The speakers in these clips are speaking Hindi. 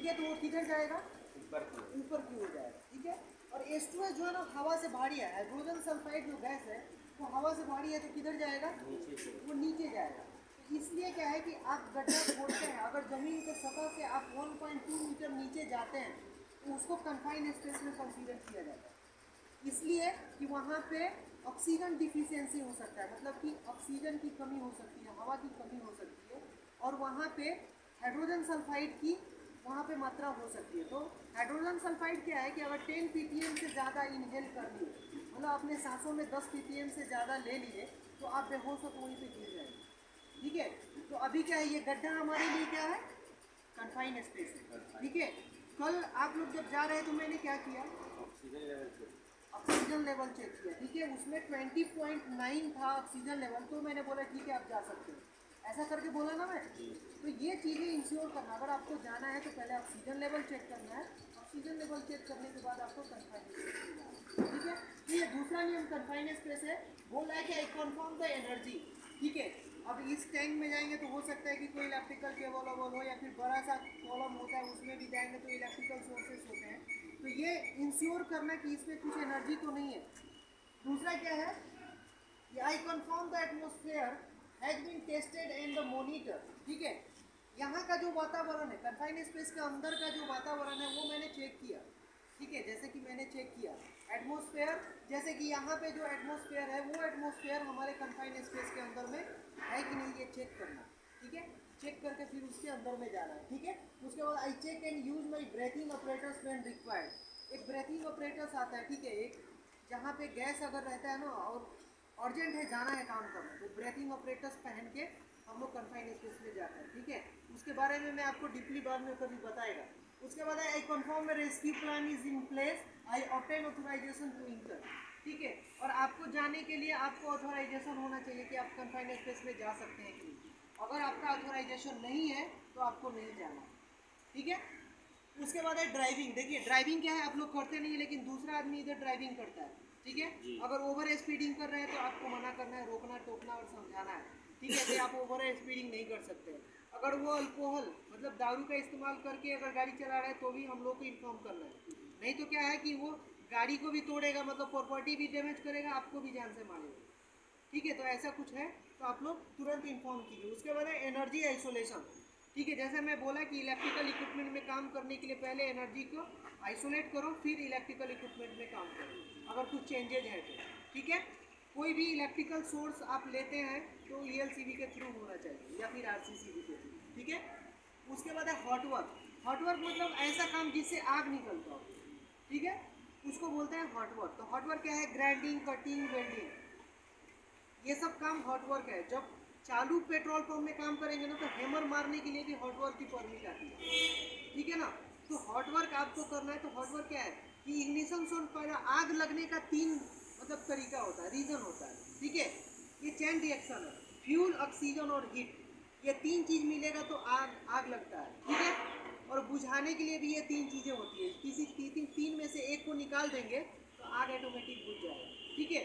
ठीक है, तो वो किधर जाएगा, ऊपर की हो जाएगा। ठीक है, और H2 जो है ना हवा से भारी है, हाइड्रोजन सल्फाइड जो गैस है वो हवा से भारी है, तो किधर जाएगा, वो नीचे जाएगा। तो इसलिए क्या है कि आप गड्ढा खोदते हैं, अगर ज़मीन के सतह से आप 1.2 मीटर नीचे जाते हैं तो उसको कन्फाइंड स्पेस में कंसीडर किया जाता है। इसलिए कि वहाँ पे ऑक्सीजन डिफिशियंसी हो सकता है, मतलब कि ऑक्सीजन की कमी हो सकती है, हवा की कमी हो सकती है, और वहाँ पे हाइड्रोजन सल्फाइड की वहाँ पे मात्रा हो सकती है। तो हाइड्रोजन सल्फाइड क्या है कि अगर 10 ppm से ज़्यादा इनहेल कर लिए, मतलब अपने सांसों में 10 ppm से ज़्यादा ले लिए, तो आप बेहोश हो तो वहीं पे गिर जाएंगे। ठीक है, तो अभी क्या है, ये गड्ढा हमारे लिए क्या है, कन्फाइंड स्पेस है। ठीक है, कल आप लोग जब जा रहे हैं तो मैंने क्या किया, ऑक्सीजन लेवल चेक किया। ठीक है, उसमें 20.9 था ऑक्सीजन लेवल, तो मैंने बोला ठीक है आप जा सकते हो, ऐसा करके बोला ना मैं। तो ये चीज़ें इंश्योर करना, अगर आपको जाना है तो पहले ऑक्सीजन लेवल चेक करना है, ऑक्सीजन लेवल चेक करने के बाद आपको कन्फाइंड स्पेस मिलना है। ठीक है, तो ये दूसरा नियम कन्फाइंड स्पेस है, बोल रहा है कि आई कन्फर्म द एनर्जी। ठीक है, अब इस टैंक में जाएंगे तो हो सकता है कि कोई इलेक्ट्रिकल केबल हो या फिर बड़ा सा कॉलम होता है उसमें भी जाएंगे तो इलेक्ट्रिकल सोर्सेस होते हैं, तो ये इंश्योर करना कि इसमें कुछ एनर्जी तो नहीं है। दूसरा क्या है, I confirm the atmosphere has been tested in the monitor. ठीक है, यहाँ का जो वातावरण है, कन्फाइंड स्पेस के अंदर का जो वातावरण है वो मैंने चेक किया। ठीक है, जैसे कि मैंने चेक किया एटमॉस्फेयर, जैसे कि यहाँ पे जो एटमॉस्फेयर है वो एटमॉस्फेयर हमारे कन्फाइंड स्पेस के अंदर में है कि नहीं, ये चेक करना। ठीक है, चेक करके फिर उसके अंदर में जाना है। ठीक है, उसके बाद I check and use my breathing operators when required. एक ब्रेथिंग ऑपरेटर्स आता है। ठीक है, एक जहाँ पे गैस अगर रहता है ना और अर्जेंट है, जाना है काम करना, तो ब्रेथिंग ऑपरेटर्स पहन के हम लोग कन्फाइंड स्पेस में जाते हैं। ठीक है, उसके बारे में मैं आपको डीपली बाद में कभी बताएगा। उसके बाद I confirm rescue plan is in place, I obtain authorisation to enter. ठीक है, और आपको जाने के लिए आपको ऑथराइजेशन होना चाहिए कि आप कन्फाइंड स्पेस में जा सकते हैं कि नहीं। अगर आपका ऑथराइजेशन नहीं है तो आपको नहीं जाना। ठीक है, उसके बाद है ड्राइविंग। देखिए ड्राइविंग क्या है, आप लोग करते नहीं, लेकिन दूसरा आदमी इधर ड्राइविंग करता है। ठीक है, अगर ओवर स्पीडिंग कर रहे हैं तो आपको मना करना है, रोकना टोकना और समझाना है। ठीक है, कि आप ओवर स्पीडिंग नहीं कर सकते। अगर वो अल्कोहल मतलब दारू का इस्तेमाल करके अगर गाड़ी चला रहा है तो भी हम लोग को इन्फॉर्म करना है, नहीं तो क्या है कि वो गाड़ी को भी तोड़ेगा, मतलब प्रॉपर्टी भी डैमेज करेगा, आपको भी जान से मारेगा। ठीक है, तो ऐसा कुछ है तो आप लोग तुरंत इन्फॉर्म कीजिए। उसके बाद है एनर्जी आइसोलेशन। ठीक है, जैसे मैं बोला कि इलेक्ट्रिकल इक्विपमेंट में काम करने के लिए पहले एनर्जी को आइसोलेट करो, फिर इलेक्ट्रिकल इक्विपमेंट में काम करो अगर कुछ चेंजेज है तो। ठीक है, कोई भी इलेक्ट्रिकल सोर्स आप लेते हैं तो ELCB के थ्रू होना चाहिए या फिर RCCB के थ्रू। ठीक है, उसके बाद है हॉट वर्क। हॉट वर्क मतलब ऐसा काम जिससे आग निकलता हो। ठीक है, उसको बोलते हैं हॉट वर्क। तो हॉट वर्क क्या है, ग्राइंडिंग, कटिंग, वेल्डिंग, ये सब काम हॉट वर्क है। जब चालू पेट्रोल पंप में काम करेंगे ना तो हैमर मारने के लिए भी हॉट वर्क की परमिट आती है। ठीक है ना, तो हॉट वर्क आपको करना है। तो हॉट वर्क क्या है कि इग्निशन सोर्स पैदा, आग लगने का 3 मतलब तरीका होता है, रीजन होता है। ठीक है, ये चेन रिएक्शन है, फ्यूल, ऑक्सीजन और हीट, ये 3 चीज़ मिलेगा तो आग आग लगता है। ठीक है, और बुझाने के लिए भी ये 3 चीज़ें होती है, किसी तीन में से एक को निकाल देंगे तो आग ऑटोमेटिक बुझ जाएगा। ठीक है,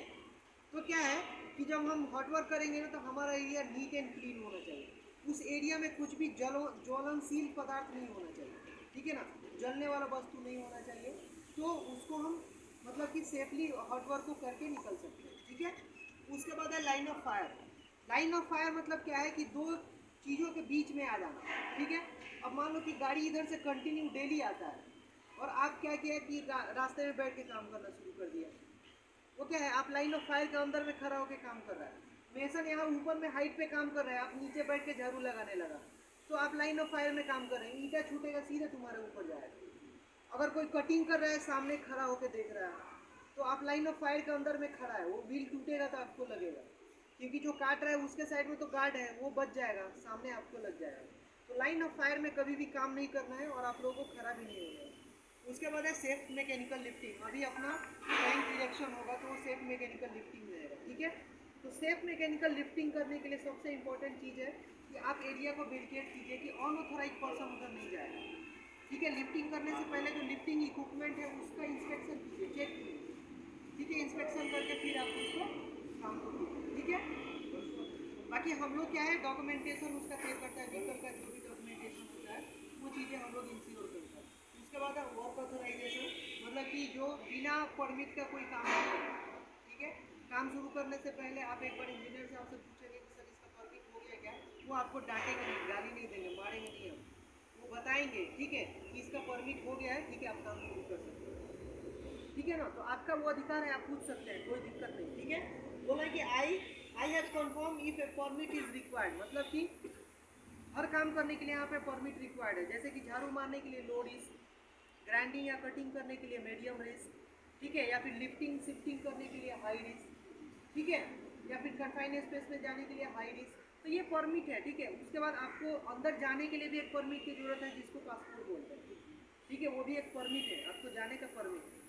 तो क्या है कि जब हम हॉट वर्क करेंगे ना तो हमारा एरिया नीट एंड क्लीन होना चाहिए, उस एरिया में कुछ भी ज्वलनशील पदार्थ नहीं होना चाहिए। ठीक है ना, जलने वाला वस्तु नहीं होना चाहिए, तो उसको हम मतलब कि सेफली हॉट वर्क को करके निकल सकते हैं। ठीक है, उसके बाद है line of fire. Line of fire मतलब क्या है कि 2 चीज़ों के बीच में आ जाना। ठीक है, अब मान लो कि गाड़ी इधर से कंटिन्यू डेली आता है और आप क्या किया कि रास्ते में बैठ के काम करना शुरू कर दिया, वो क्या है, आप लाइन ऑफ फायर के अंदर में खड़ा होकर काम कर रहा है। मेसन यहाँ ऊपर में हाइट पे काम कर रहा है, आप नीचे बैठ के झाड़ू लगाने लगा, तो आप लाइन ऑफ फायर में काम कर रहे हैं, ईंटा छूटेगा सीधे तुम्हारे ऊपर जाएगा। अगर कोई कटिंग कर रहा है सामने खड़ा होकर देख रहा है तो आप लाइन ऑफ फायर के अंदर में खड़ा है, वो व्हील टूटेगा तो आपको लगेगा, क्योंकि जो काट रहा है उसके साइड में तो गार्ड है, वो बच जाएगा, सामने आपको लग जाएगा। तो लाइन ऑफ फायर में कभी भी काम नहीं करना है और आप लोगों को खड़ा भी नहीं होगा। उसके बाद है सेफ मैकेनिकल लिफ्टिंग। अभी अपना टैंक इरेक्शन होगा तो वो सेफ मैकेनिकल लिफ्टिंग में आएगा। ठीक है, तो सेफ मैकेनिकल लिफ्टिंग करने के लिए सबसे इंपॉर्टेंट चीज़ है कि आप एरिया को बैरिकेड कीजिए कि अनऑथराइज पर्सन उधर नहीं जाएगा। ठीक है, लिफ्टिंग करने से पहले जो लिफ्टिंग इक्विपमेंट है उसका इंस्पेक्शन कीजिए, चेक कीजिए। ठीक है, इंस्पेक्शन करके फिर आप उसको काम को कीजिए। ठीक है, बाकी हम लोग क्या है डॉक्यूमेंटेशन उसका चेक करता है, व्हीकल का जो भी डॉक्यूमेंटेशन होता है वो चीज़ें हम लोग इंश्योर करते हैं। कि जो बिना परमिट का कोई काम नहीं करता, ठीक है। काम शुरू करने से पहले आप एक बार इंजीनियर से आपसे पूछेंगे कि सर इसका परमिट हो गया क्या, वो आपको डांटेंगे नहीं, गाली नहीं देंगे, मारेंगे नहीं, हम वो बताएंगे, ठीक है, कि इसका परमिट हो गया है, ठीक है, आप काम शुरू कर सकते हैं, ठीक है ना। तो आपका वो अधिकार है, आप पूछ सकते हैं, कोई दिक्कत नहीं, ठीक है। बोला कि I have confirm if A permit is required, मतलब कि हर काम करने के लिए यहाँ पे परमिट रिक्वायर्ड है। जैसे कि झाड़ू मारने के लिए लो रिस्क, ग्राइंडिंग या कटिंग करने के लिए मीडियम रिस्क, ठीक है, या फिर लिफ्टिंग शिफ्टिंग करने के लिए हाई रिस्क, ठीक है, या फिर कन्फाइंड स्पेस में जाने के लिए हाई रिस्क। तो ये परमिट है, ठीक है। उसके बाद आपको अंदर जाने के लिए भी एक परमिट की जरूरत है, जिसको पासपोर्ट बोलते हैं, ठीक है, वो भी एक परमिट है, आपको जाने का परमिट है।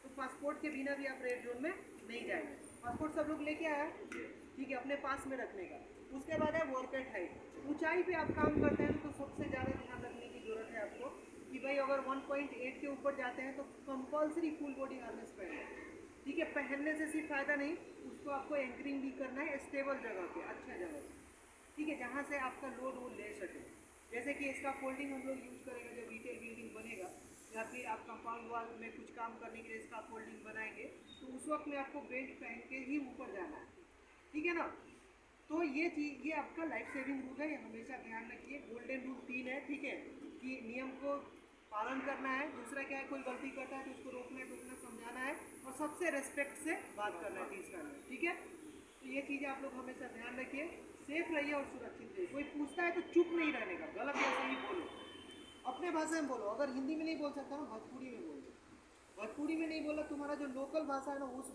तो पासपोर्ट के बिना भी आप रेड जोन में नहीं जाएंगे। पासपोर्ट सब लोग लेके आया, ठीक है, अपने पास में रखने का। उसके बाद है वर्क एट हाइट, ऊंचाई पे आप काम करते हैं तो सबसे ज़्यादा ध्यान रखने की जरूरत है आपको कि भाई अगर 1.8 के ऊपर जाते हैं तो कंपलसरी फुल बॉडी हार्नेस पहनना, ठीक है। पहनने से सिर्फ फ़ायदा नहीं, उसको आपको एंकरिंग भी करना है स्टेबल जगह पे, अच्छा जगह पे, ठीक है, जहाँ से आपका लोड वो ले सके। जैसे कि इसका फोल्डिंग हम लोग यूज़ करेंगे जब रिटेल बिल्डिंग बनेगा, या फिर आप कंपाउंड वॉल में कुछ काम करने के लिए इसका फोल्डिंग बनाएंगे, तो उस वक्त में आपको बेल्ट पहन के ही ऊपर जाना है, ठीक है ना। तो ये चीज़, ये आपका लाइफ सेविंग रूल है, ये हमेशा ध्यान रखिए। गोल्डन रूल 3 है, ठीक है, कि नियम को पालन करना है। दूसरा क्या है, कोई गलती करता है तो उसको रोकना टोकना समझाना है, और सबसे रेस्पेक्ट से बात करना है तीसरा में, ठीक है। तो ये चीज़ें आप लोग हमेशा ध्यान रखिए, सेफ रहिए और सुरक्षित रहिए। कोई पूछता है तो चुप नहीं रहने का, गलत या सही बोलो, अपने भाषा में बोलो। अगर हिंदी में नहीं बोल सकता ना, भोजपुरी में बोलो। भोजपुरी में नहीं बोला, तुम्हारा जो लोकल भाषा है ना, उस